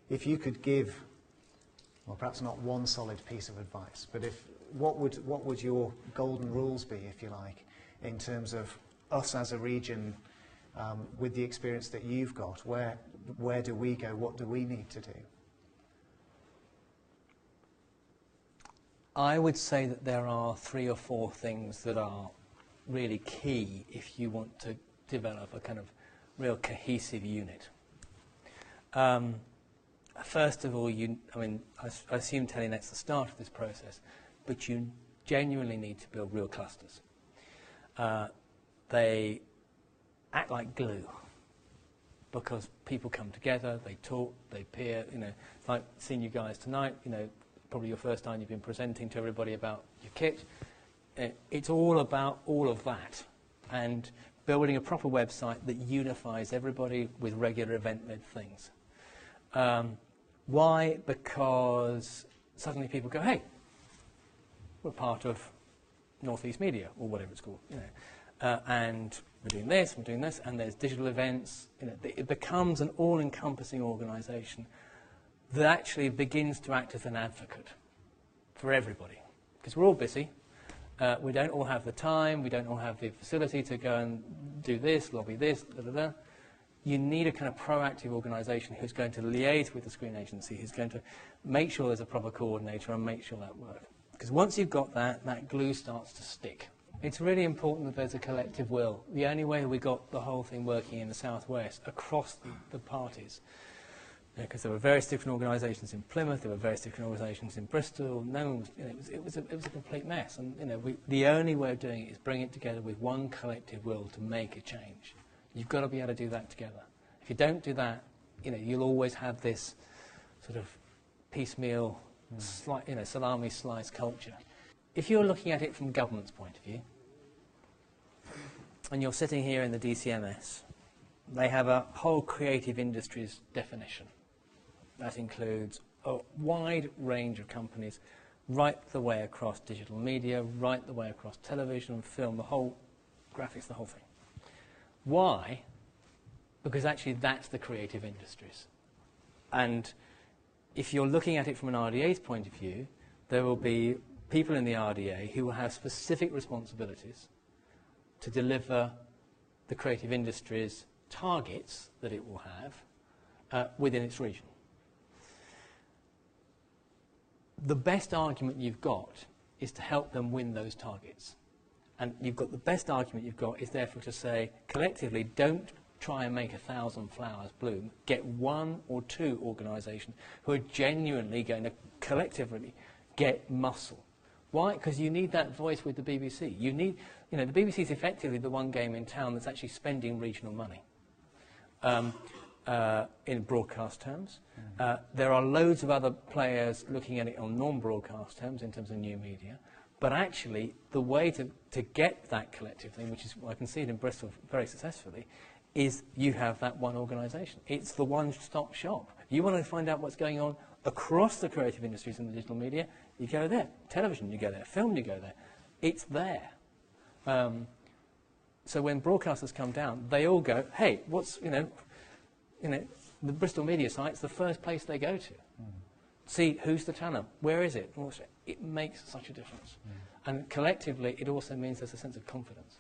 if you could give, well, perhaps not one solid piece of advice, but what would your golden rules be, if you like, in terms of us as a region, with the experience that you've got? Where do we go? What do we need to do? I would say that there are 3 or 4 things that are really key if you want to develop a kind of real cohesive unit. First of all, I assume Telly Net's the start of this process, but you genuinely need to build real clusters. They act like glue because people come together, they talk, they peer. Like seeing you guys tonight. Probably your first time you've been presenting to everybody about your kit. It's all about all of that, and building a proper website that unifies everybody with regular event-led things. Why? Because suddenly people go, hey, we're part of North East Media, or whatever it's called, and we're doing this, and there's digital events. It becomes an all-encompassing organisation that actually begins to act as an advocate for everybody, because we're all busy. We don't all have the time, we don't all have the facility to go and do this, lobby this, da-da-da. You need a kind of proactive organisation who's going to liaise with the screen agency, who's going to make sure there's a proper coordinator and make sure that works. Because once you've got that, that glue starts to stick. It's really important that there's a collective will. The only way we got the whole thing working in the Southwest across the parties, because there were various different organisations in Plymouth, there were various different organisations in Bristol. No one was, it was a complete mess. And the only way of doing it is bring it together with one collective will to make a change. You've got to be able to do that together. If you don't do that, you'll always have this sort of piecemeal, salami slice culture. If you're looking at it from government's point of view, and you're sitting here in the DCMS, they have a whole creative industries definition. That includes a wide range of companies right the way across digital media, right the way across television, film, the whole graphics, the whole thing. Why? Because actually that's the creative industries. And if you're looking at it from an RDA's point of view, there will be people in the RDA who will have specific responsibilities to deliver the creative industries targets that it will have within its region. The best argument you've got is to help them win those targets. And the best argument you've got is therefore to say, collectively, don't try and make 1,000 flowers bloom. Get 1 or 2 organisations who are genuinely going to collectively get muscle. Why? Because you need that voice with the BBC. You need, the BBC is effectively the one game in town that's actually spending regional money. In broadcast terms. There are loads of other players looking at it on non-broadcast terms in terms of new media. But actually, the way to get that collective thing, which is, I can see it in Bristol very successfully, is you have that one organisation. It's the one-stop shop. You want to find out what's going on across the creative industries and the digital media, you go there. Television, you go there. Film, you go there. It's there. So when broadcasters come down, they all go, hey, what's, the Bristol media site's the first place they go to. See who's the channel, where is it? It makes such a difference. And collectively, it also means there's a sense of confidence.